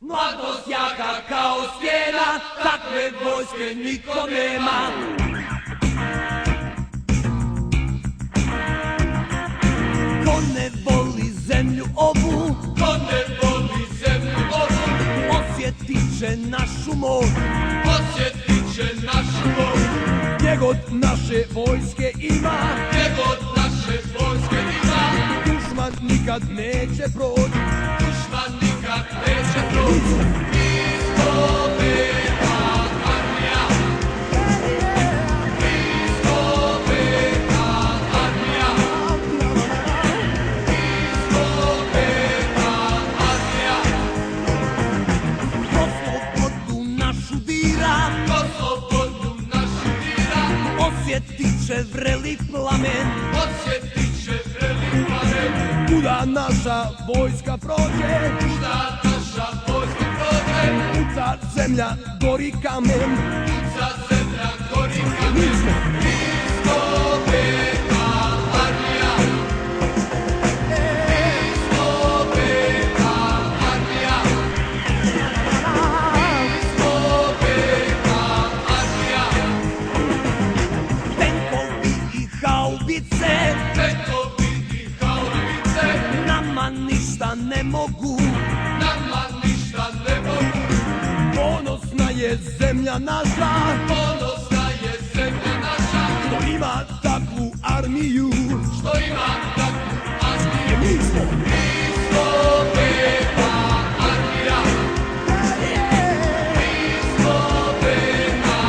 Mladost jaka kao stijena, takve vojske niko nema. Ko ne voli zemlju ovu, Ko ne voli zemlju ovu, osjetit će našu moć, osjetit će našu moć. gdje god naše vojske ima, Gdje god naše vojske ima, dušman nikad neće proći. dušman nikad neće proći. Mi smo velika armija, mi smo velika armija, mi smo velika armija. Ko slobodu našu dira, Ko slobodu našu dira, osjetit će vreli plamen. osjetit će vreli plamen. Kuda naša vojska prođe, Kuda naša vojska prođe, puca zemlja, gori kamen. za zemlja gori kamen. Mi smo velika armija, mi smo velika armija, mi smo velika armija. Tenkovi i haubice Tenkovi i haubice nama ništa ne mogu. nama ništa ne mogu. Ponosna je zemlja naša, Ponosna je zemlja naša, što ima takvu armiju. što ima takvu armiju. Mi smo Mi smo velika armija, mi smo velika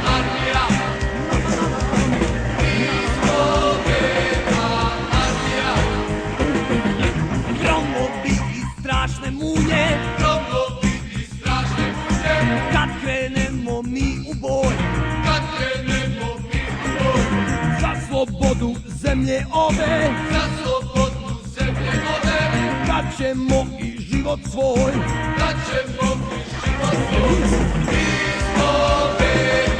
armija, mi smo velika armija. gromovi i strašne munje, Gromovi i strašne munje, kad krenemo mi u boj. kad krenemo mi u boj. Za slobodu zemlje ove, Za slobodu zemlje ove, kad ćemo i život svoj. da ćemo mi život svoj. Mi smo velika